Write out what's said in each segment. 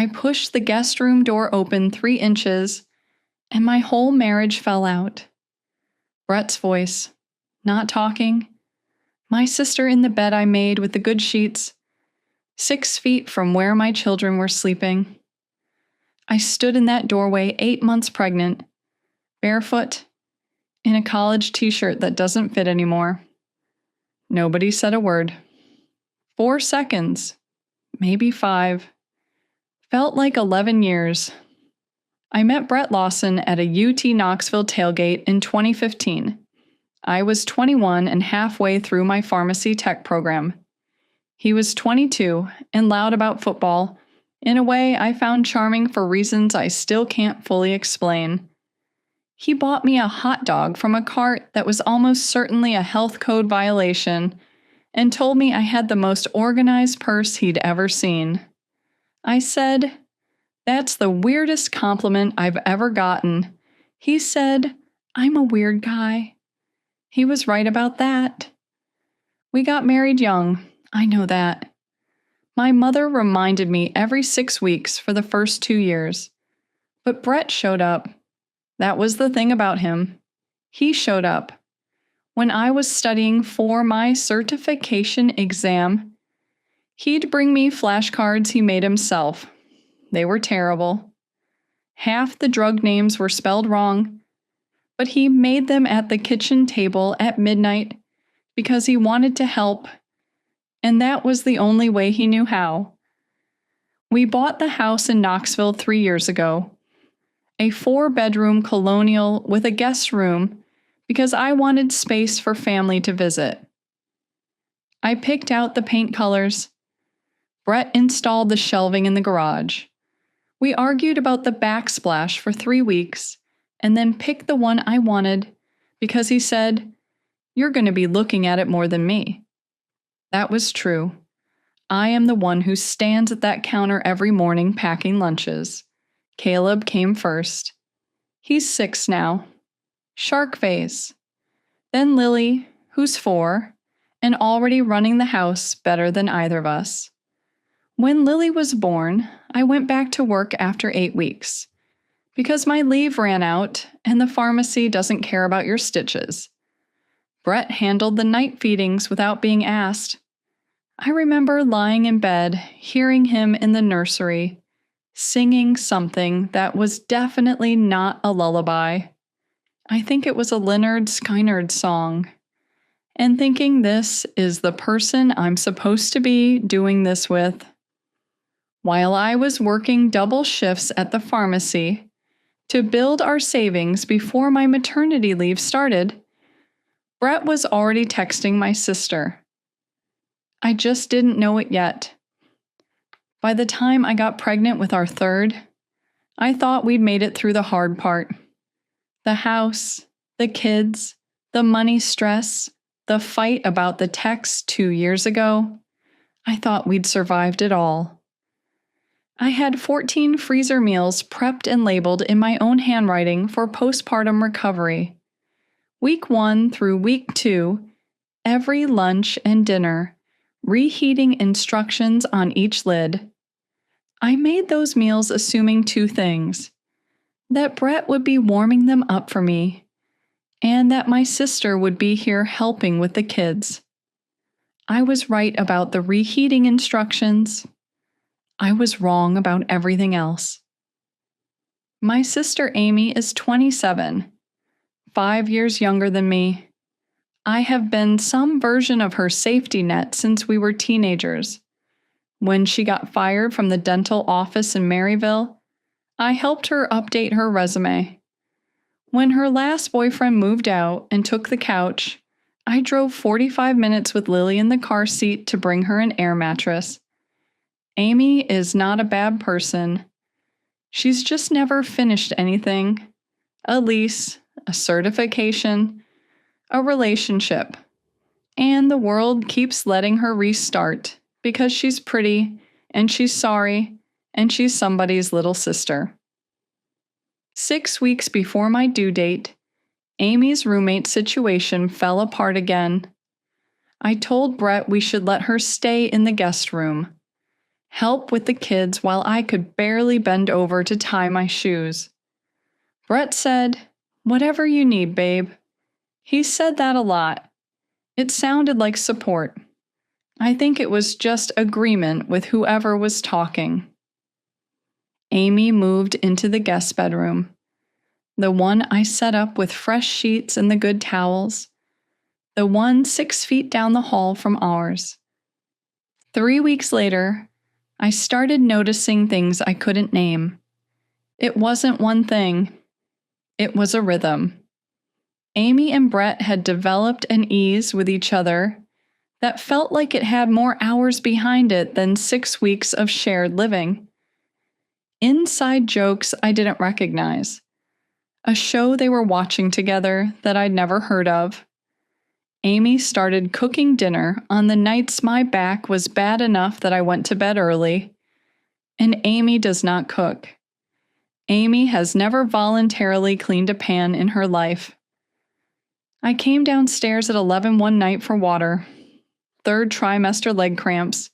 I pushed the guest room door open 3 inches, and my whole marriage fell out. Brett's voice, not talking. My sister in the bed I made with the good sheets, 6 feet from where my children were sleeping. I stood in that doorway 8 months pregnant, barefoot, in a college t-shirt that doesn't fit anymore. Nobody said a word. 4 seconds, maybe 5. Felt like 11 years. I met Brett Lawson at a UT Knoxville tailgate in 2015. I was 21 and halfway through my pharmacy tech program. He was 22 and loud about football, in a way I found charming for reasons I still can't fully explain. He bought me a hot dog from a cart that was almost certainly a health code violation and told me I had the most organized purse he'd ever seen. I said, "That's the weirdest compliment I've ever gotten." He said, "I'm a weird guy." He was right about that. We got married young, I know that. My mother reminded me every 6 weeks for the first 2 years. But Brett showed up. That was the thing about him. He showed up. When I was studying for my certification exam, he'd bring me flashcards he made himself. They were terrible. Half the drug names were spelled wrong, but he made them at the kitchen table at midnight because he wanted to help, and that was the only way he knew how. We bought the house in Knoxville 3 years ago, a 4-bedroom colonial with a guest room because I wanted space for family to visit. I picked out the paint colors. Brett installed the shelving in the garage. We argued about the backsplash for 3 weeks and then picked the one I wanted because he said, "You're going to be looking at it more than me." That was true. I am the one who stands at that counter every morning packing lunches. Caleb came first. He's 6 now. Shark face. Then Lily, who's 4, and already running the house better than either of us. When Lily was born, I went back to work after 8 weeks. Because my leave ran out, and the pharmacy doesn't care about your stitches. Brett handled the night feedings without being asked. I remember lying in bed, hearing him in the nursery, singing something that was definitely not a lullaby. I think it was a Lynyrd Skynyrd song. And thinking this is the person I'm supposed to be doing this with. While I was working double shifts at the pharmacy to build our savings before my maternity leave started, Brett was already texting my sister. I just didn't know it yet. By the time I got pregnant with our 3rd, I thought we'd made it through the hard part. The house, the kids, the money stress, the fight about the text 2 years ago. I thought we'd survived it all. I had 14 freezer meals prepped and labeled in my own handwriting for postpartum recovery. Week 1 through week 2, every lunch and dinner, reheating instructions on each lid. I made those meals assuming 2 things: that Brett would be warming them up for me, and that my sister would be here helping with the kids. I was right about the reheating instructions. I was wrong about everything else. My sister Amy is 27, 5 years younger than me. I have been some version of her safety net since we were teenagers. When she got fired from the dental office in Maryville, I helped her update her resume. When her last boyfriend moved out and took the couch, I drove 45 minutes with Lily in the car seat to bring her an air mattress. Amy is not a bad person. She's just never finished anything. A lease, a certification, a relationship. And the world keeps letting her restart because she's pretty, and she's sorry, and she's somebody's little sister. 6 weeks before my due date, Amy's roommate situation fell apart again. I told Brett we should let her stay in the guest room. help with the kids while I could barely bend over to tie my shoes. Brett said, "Whatever you need, babe." He said that a lot. It sounded like support. I think it was just agreement with whoever was talking. Amy moved into the guest bedroom, the one I set up with fresh sheets and the good towels, the one 6 feet down the hall from ours. 3 weeks later, I started noticing things I couldn't name. It wasn't one thing. It was a rhythm. Amy and Brett had developed an ease with each other that felt like it had more hours behind it than 6 weeks of shared living. Inside jokes I didn't recognize. A show they were watching together that I'd never heard of. Amy started cooking dinner on the nights my back was bad enough that I went to bed early. And Amy does not cook. Amy has never voluntarily cleaned a pan in her life. I came downstairs at 11 one night for water. 3rd trimester leg cramps.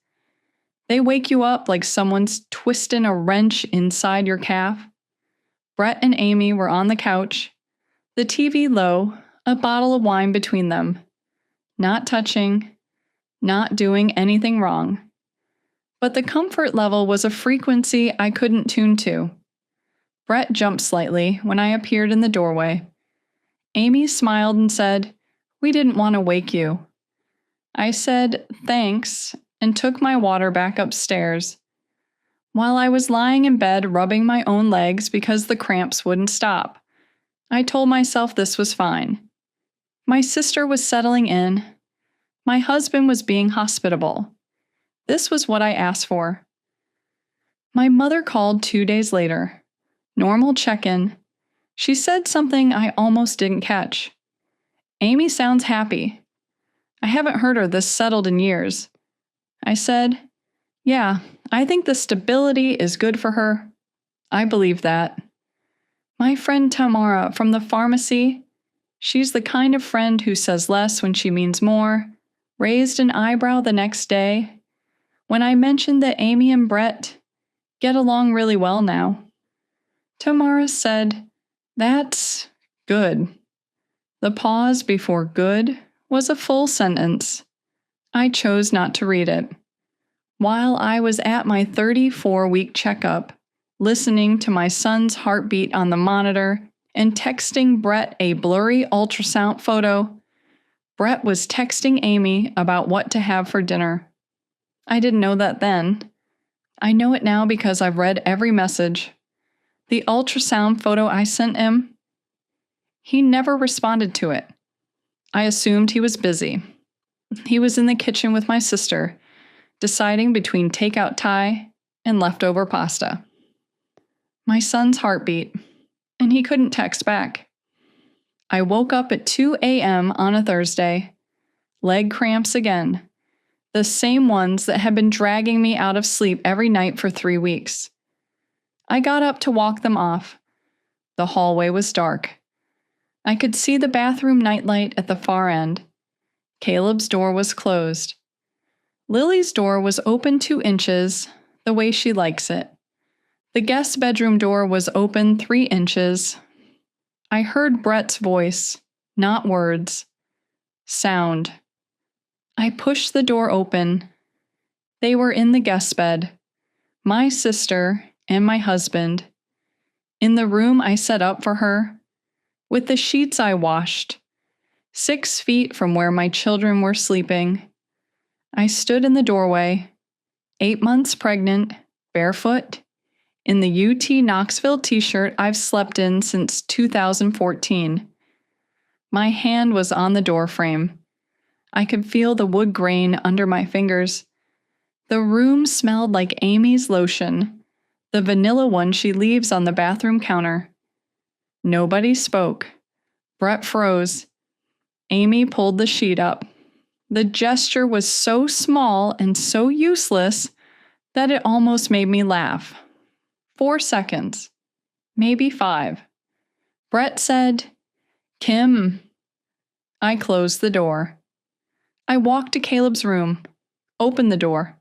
They wake you up like someone's twisting a wrench inside your calf. Brett and Amy were on the couch, the TV low, a bottle of wine between them. Not touching, not doing anything wrong. But the comfort level was a frequency I couldn't tune to. Brett jumped slightly when I appeared in the doorway. Amy smiled and said, "We didn't want to wake you." I said, "Thanks," and took my water back upstairs. While I was lying in bed rubbing my own legs because the cramps wouldn't stop, I told myself this was fine. My sister was settling in. My husband was being hospitable. This was what I asked for. My mother called 2 days later. Normal check-in. She said something I almost didn't catch. "Amy sounds happy. I haven't heard her this settled in years." I said, "Yeah, I think the stability is good for her." I believe that. My friend Tamara from the pharmacy, she's the kind of friend who says less when she means more, raised an eyebrow the next day when I mentioned that Amy and Brett get along really well now. Tamara said, "That's good." The pause before good was a full sentence. I chose not to read it. While I was at my 34-week checkup, listening to my son's heartbeat on the monitor and texting Brett a blurry ultrasound photo, Brett was texting Amy about what to have for dinner. I didn't know that then. I know it now because I've read every message. The ultrasound photo I sent him, he never responded to it. I assumed he was busy. He was in the kitchen with my sister, deciding between takeout Thai and leftover pasta. My son's heartbeat, and he couldn't text back. I woke up at 2 a.m. on a Thursday. Leg cramps again. The same ones that had been dragging me out of sleep every night for 3 weeks. I got up to walk them off. The hallway was dark. I could see the bathroom nightlight at the far end. Caleb's door was closed. Lily's door was open 2 inches, the way she likes it. The guest bedroom door was open 3 inches. I heard Brett's voice, not words. Sound. I pushed the door open. They were in the guest bed. My sister and my husband. In the room I set up for her. With the sheets I washed. 6 feet from where my children were sleeping. I stood in the doorway, 8 months pregnant, barefoot, in the UT Knoxville t-shirt I've slept in since 2014. My hand was on the doorframe. I could feel the wood grain under my fingers. The room smelled like Amy's lotion, the vanilla one she leaves on the bathroom counter. Nobody spoke. Brett froze. Amy pulled the sheet up. The gesture was so small and so useless that it almost made me laugh. 4 seconds. Maybe 5. Brett said, "Kim." I closed the door. I walked to Caleb's room, opened the door.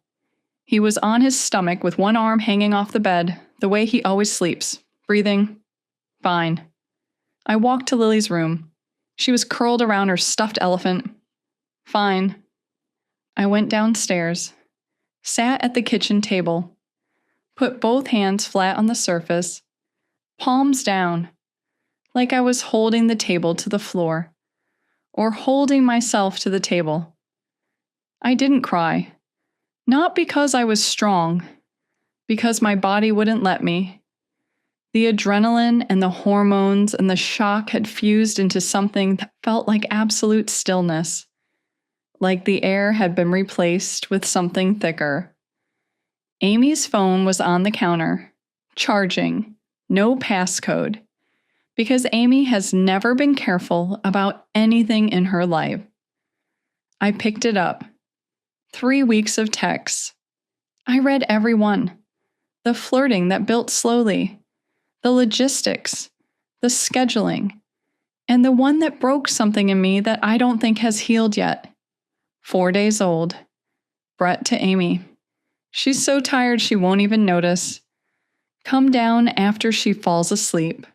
He was on his stomach with one arm hanging off the bed, the way he always sleeps, breathing fine. I walked to Lily's room. She was curled around her stuffed elephant. Fine. I went downstairs, sat at the kitchen table, put both hands flat on the surface, palms down, like I was holding the table to the floor, or holding myself to the table. I didn't cry, not because I was strong, because my body wouldn't let me. The adrenaline and the hormones and the shock had fused into something that felt like absolute stillness, like the air had been replaced with something thicker. Amy's phone was on the counter, charging, no passcode, because Amy has never been careful about anything in her life. I picked it up. 3 weeks of texts. I read every one. The flirting that built slowly, the logistics, the scheduling, and the one that broke something in me that I don't think has healed yet. 4 days old. Brett to Amy. She's so tired she won't even notice. Come down after she falls asleep.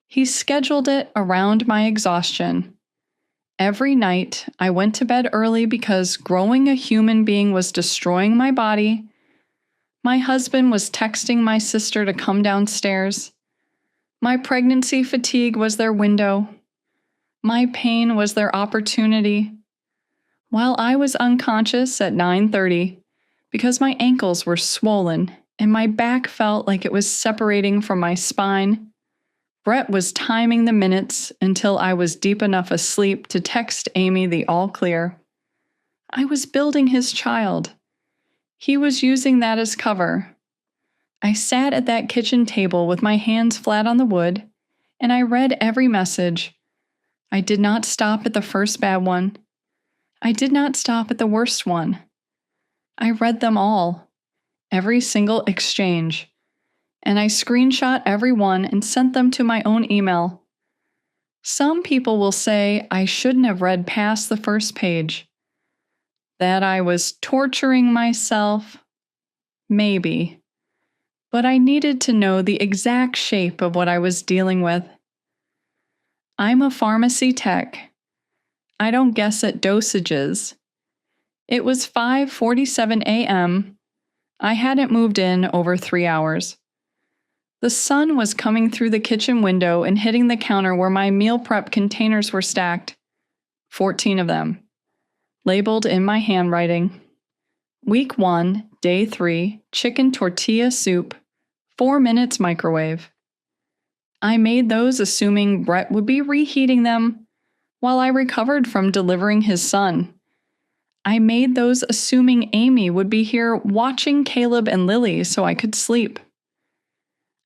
He scheduled it around my exhaustion. Every night, I went to bed early because growing a human being was destroying my body. My husband was texting my sister to come downstairs. My pregnancy fatigue was their window. My pain was their opportunity. While I was unconscious at 9:30, because my ankles were swollen and my back felt like it was separating from my spine, Brett was timing the minutes until I was deep enough asleep to text Amy the all clear. I was building his child. He was using that as cover. I sat at that kitchen table with my hands flat on the wood, and I read every message. I did not stop at the first bad one. I did not stop at the worst one. I read them all, every single exchange, and I screenshot every one and sent them to my own email. Some people will say I shouldn't have read past the first page. That I was torturing myself? Maybe. But I needed to know the exact shape of what I was dealing with. I'm a pharmacy tech. I don't guess at dosages. It was 5:47 a.m. I hadn't moved in over 3 hours. The sun was coming through the kitchen window and hitting the counter where my meal prep containers were stacked. 14 of them. Labeled in my handwriting. Week 1, Day 3, chicken tortilla soup, 4 minutes microwave. I made those assuming Brett would be reheating them while I recovered from delivering his son. I made those assuming Amy would be here watching Caleb and Lily so I could sleep.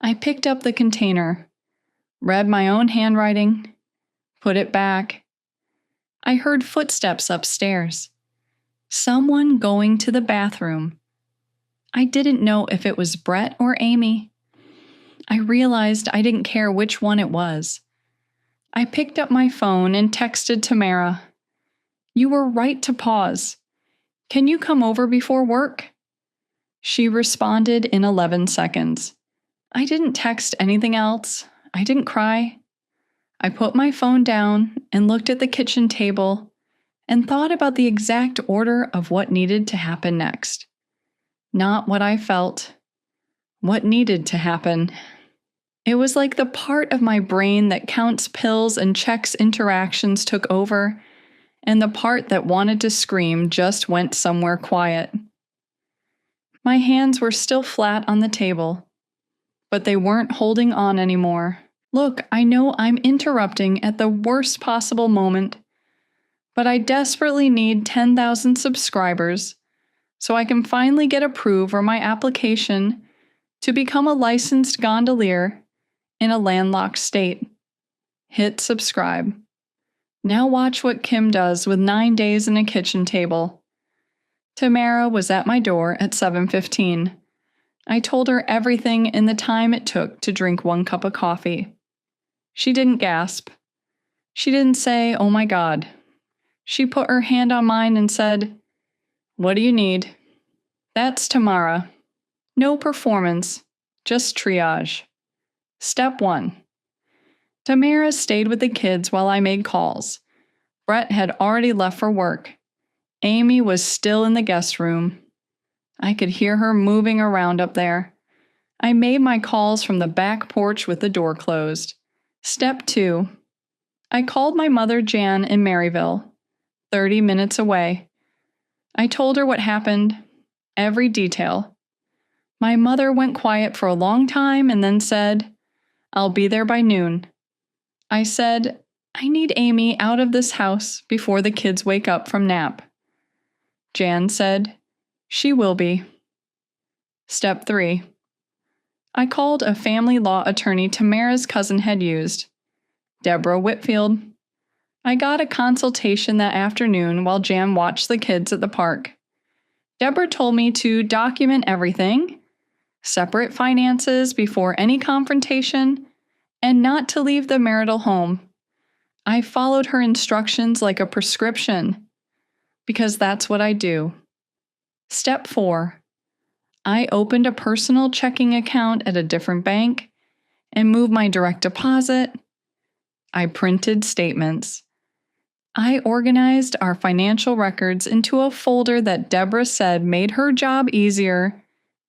I picked up the container, read my own handwriting, put it back. I heard footsteps upstairs. Someone going to the bathroom. I didn't know if it was Brett or Amy. I realized I didn't care which one it was. I picked up my phone and texted Tamara. You were right to pause. Can you come over before work? She responded in 11 seconds. I didn't text anything else. I didn't cry. I put my phone down and looked at the kitchen table and thought about the exact order of what needed to happen next. Not what I felt. What needed to happen. It was like the part of my brain that counts pills and checks interactions took over, and the part that wanted to scream just went somewhere quiet. My hands were still flat on the table, but they weren't holding on anymore. Look, I know I'm interrupting at the worst possible moment, but I desperately need 10,000 subscribers so I can finally get approved for my application to become a licensed gondolier in a landlocked state. Hit subscribe. Now watch what Kim does with 9 days in a kitchen table. Tamara was at my door at 7:15. I told her everything in the time it took to drink 1 cup of coffee. She didn't gasp. She didn't say, "Oh my God." She put her hand on mine and said, "What do you need?" That's Tamara. No performance, just triage. Step 1. Tamara stayed with the kids while I made calls. Brett had already left for work. Amy was still in the guest room. I could hear her moving around up there. I made my calls from the back porch with the door closed. Step 2. I called my mother Jan in Maryville, 30 minutes away. I told her what happened, every detail. My mother went quiet for a long time and then said, "I'll be there by noon." I said, "I need Amy out of this house before the kids wake up from nap." Jan said, "She will be." Step 3. I called a family law attorney Tamara's cousin had used, Deborah Whitfield. I got a consultation that afternoon while Jan watched the kids at the park. Deborah told me to document everything, separate finances before any confrontation, and not to leave the marital home. I followed her instructions like a prescription, because that's what I do. Step 4. I opened a personal checking account at a different bank and moved my direct deposit. I printed statements. I organized our financial records into a folder that Deborah said made her job easier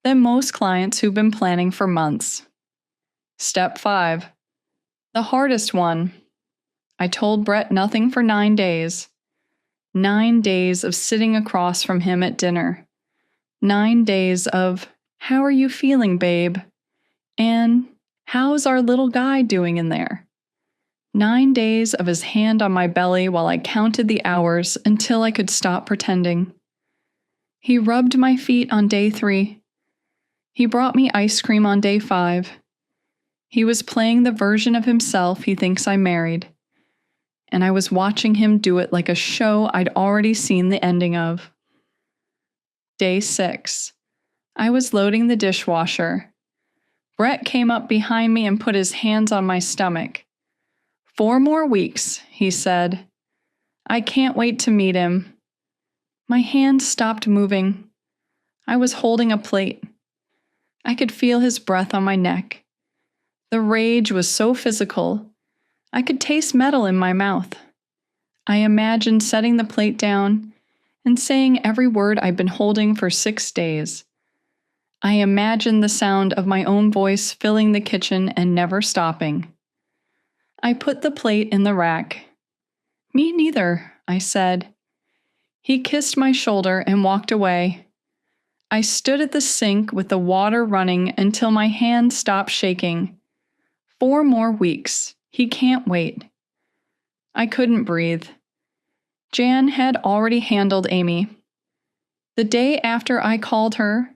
than most clients who've been planning for months. Step 5. The hardest one. I told Brett nothing for 9 days. 9 days of sitting across from him at dinner. 9 days of, "How are you feeling, babe?" And, "How's our little guy doing in there?" 9 days of his hand on my belly while I counted the hours until I could stop pretending. He rubbed my feet on day 3. He brought me ice cream on day 5. He was playing the version of himself he thinks I married, and I was watching him do it like a show I'd already seen the ending of. Day 6. I was loading the dishwasher. Brett came up behind me and put his hands on my stomach. 4 more weeks, he said. I can't wait to meet him. My hand stopped moving. I was holding a plate. I could feel his breath on my neck. The rage was so physical. I could taste metal in my mouth. I imagined setting the plate down and saying every word I'd been holding for 6 days. I imagined the sound of my own voice filling the kitchen and never stopping. I put the plate in the rack. "Me neither," I said. He kissed my shoulder and walked away. I stood at the sink with the water running until my hand stopped shaking. 4 more weeks. He can't wait. I couldn't breathe. Jan had already handled Amy. The day after I called her,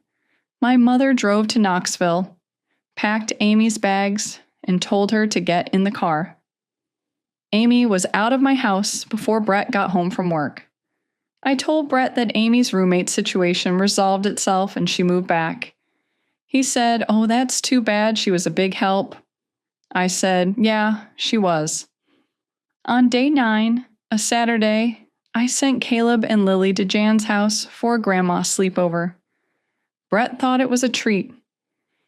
my mother drove to Knoxville, packed Amy's bags, and told her to get in the car. Amy was out of my house before Brett got home from work. I told Brett that Amy's roommate situation resolved itself and she moved back. He said, "Oh, that's too bad, she was a big help." I said, "Yeah, she was." On day 9, a Saturday, I sent Caleb and Lily to Jan's house for a grandma sleepover. Brett thought it was a treat.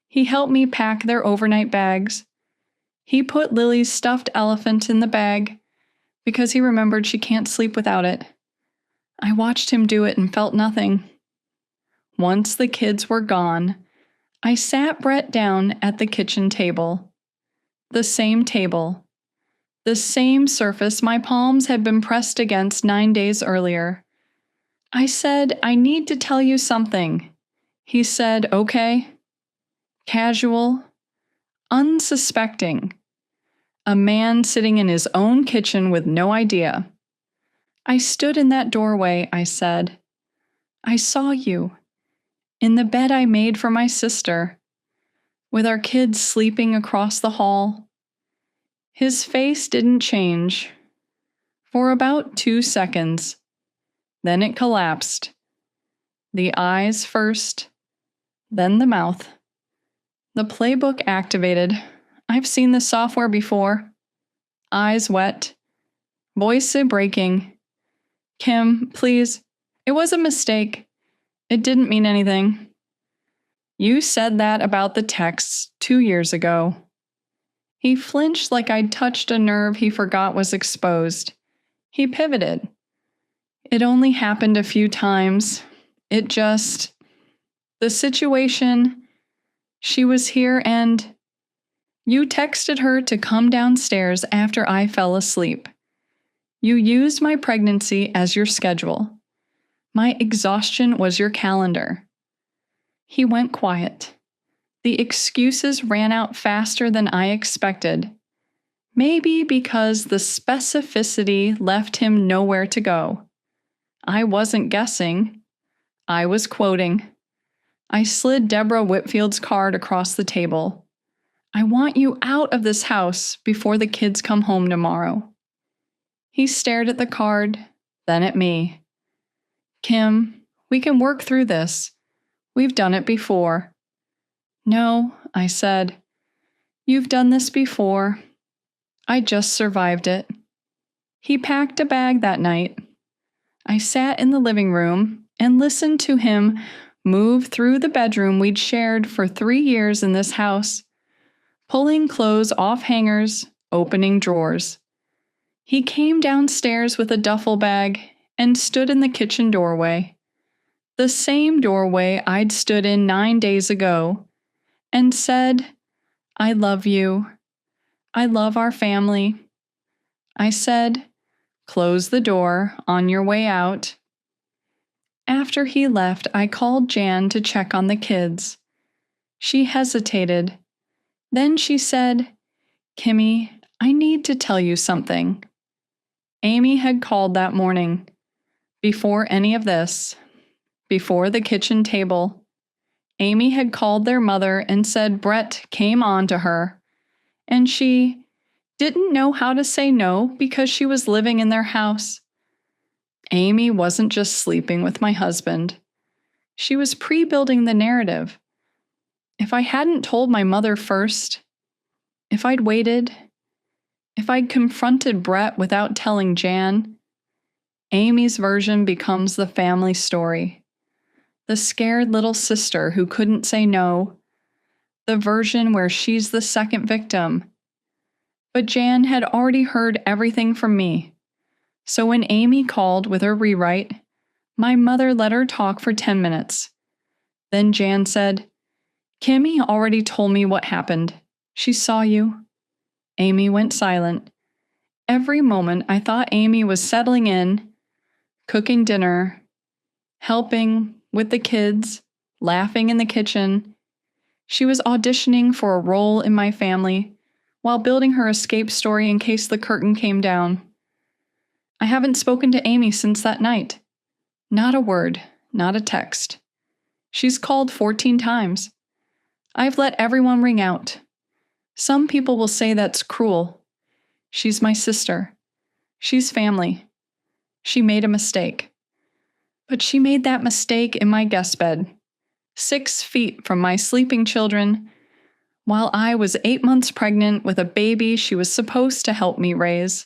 He helped me pack their overnight bags. He put Lily's stuffed elephant in the bag because he remembered she can't sleep without it. I watched him do it and felt nothing. Once the kids were gone, I sat Brett down at the kitchen table. The same table. The same surface my palms had been pressed against 9 days earlier. I said, "I need to tell you something." He said, "Okay." Casual, unsuspecting. A man sitting in his own kitchen with no idea. "I stood in that doorway," I said. "I saw you. In the bed I made for my sister, with our kids sleeping across the hall." His face didn't change for about 2 seconds. Then it collapsed. The eyes first, then the mouth. The playbook activated. I've seen this software before. Eyes wet. Voice breaking. "Kim, please. It was a mistake. It didn't mean anything. You said that about the texts 2 years ago. He flinched like I'd touched a nerve he forgot was exposed. He pivoted. It only happened a few times. The situation, she was here and you texted her to come downstairs after I fell asleep. You used my pregnancy as your schedule. My exhaustion was your calendar. He went quiet. The excuses ran out faster than I expected. Maybe because the specificity left him nowhere to go. I wasn't guessing. I was quoting. I slid Deborah Whitfield's card across the table. I want you out of this house before the kids come home tomorrow. He stared at the card, then at me. Kim, we can work through this. We've done it before. No, I said. You've done this before. I just survived it. He packed a bag that night. I sat in the living room and listened to him move through the bedroom we'd shared for 3 years in this house, pulling clothes off hangers, opening drawers. He came downstairs with a duffel bag and stood in the kitchen doorway, the same doorway I'd stood in 9 days ago, and said, I love you. I love our family. I said, close the door on your way out. After he left, I called Jan to check on the kids. She hesitated. Then she said, Kimmy, I need to tell you something. Amy had called that morning, before any of this, before the kitchen table. Amy had called their mother and said Brett came on to her, and she didn't know how to say no because she was living in their house. Amy wasn't just sleeping with my husband. She was pre-building the narrative. If I hadn't told my mother first, if I'd waited, if I'd confronted Brett without telling Jan, Amy's version becomes the family story. The scared little sister who couldn't say no, the version where she's the second victim. But Jan had already heard everything from me. So when Amy called with her rewrite, my mother let her talk for 10 minutes. Then Jan said, Kimmy already told me what happened. She saw you. Amy went silent. Every moment I thought Amy was settling in, cooking dinner, helping with the kids, laughing in the kitchen. She was auditioning for a role in my family while building her escape story in case the curtain came down. I haven't spoken to Amy since that night. Not a word, not a text. She's called 14 times. I've let everyone ring out. Some people will say that's cruel. She's my sister. She's family. She made a mistake. But she made that mistake in my guest bed, 6 feet from my sleeping children, while I was 8 months pregnant with a baby she was supposed to help me raise.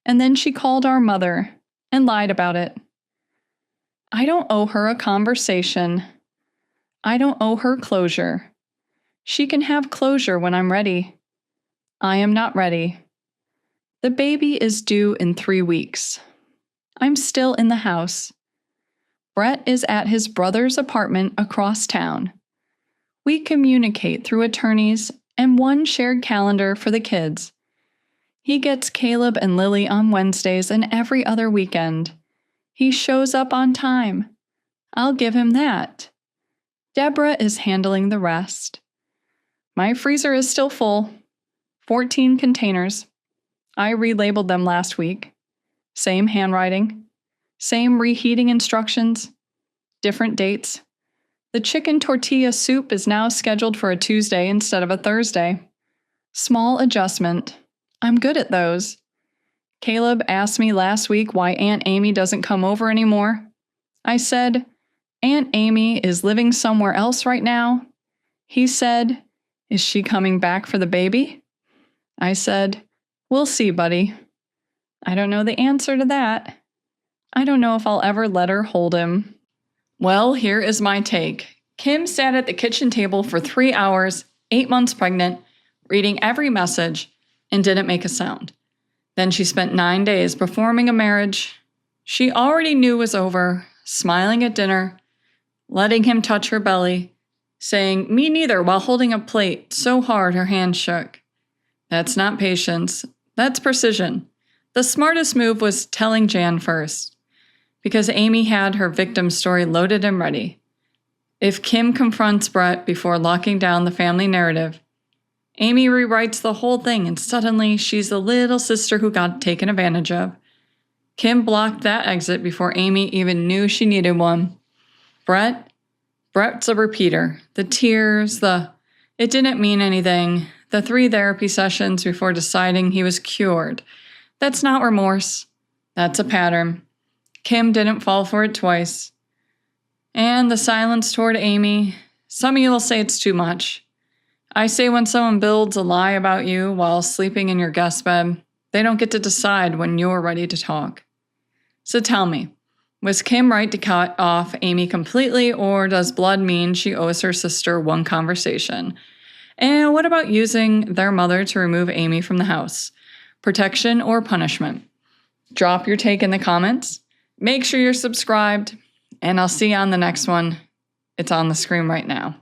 And then she called our mother and lied about it. I don't owe her a conversation. I don't owe her closure. She can have closure when I'm ready. I am not ready. The baby is due in 3 weeks. I'm still in the house. Brett is at his brother's apartment across town. We communicate through attorneys and one shared calendar for the kids. He gets Caleb and Lily on Wednesdays and every other weekend. He shows up on time. I'll give him that. Deborah is handling the rest. My freezer is still full. 14 containers. I relabeled them last week. Same handwriting. Same reheating instructions. Different dates. The chicken tortilla soup is now scheduled for a Tuesday instead of a Thursday. Small adjustment. I'm good at those. Caleb asked me last week why Aunt Amy doesn't come over anymore. I said, Aunt Amy is living somewhere else right now. He said, is she coming back for the baby? I said, we'll see, buddy. I don't know the answer to that. I don't know if I'll ever let her hold him. Well, here is my take. Kim sat at the kitchen table for 3 hours, 8 months pregnant, reading every message, and didn't make a sound. Then she spent 9 days performing a marriage she already knew was over, smiling at dinner, letting him touch her belly, saying, "Me neither," while holding a plate so hard her hand shook. That's not patience. That's precision. The smartest move was telling Jan first, because Amy had her victim story loaded and ready. If Kim confronts Brett before locking down the family narrative, Amy rewrites the whole thing and suddenly she's the little sister who got taken advantage of. Kim blocked that exit before Amy even knew she needed one. Brett's a repeater. The tears, it didn't mean anything, the 3 therapy sessions before deciding he was cured. That's not remorse. That's a pattern. Kim didn't fall for it twice. And the silence toward Amy, some of you will say it's too much. I say when someone builds a lie about you while sleeping in your guest bed, they don't get to decide when you're ready to talk. So tell me, was Kim right to cut off Amy completely, or does blood mean she owes her sister one conversation? And what about using their mother to remove Amy from the house? Protection or punishment? Drop your take in the comments. Make sure you're subscribed, and I'll see you on the next one. It's on the screen right now.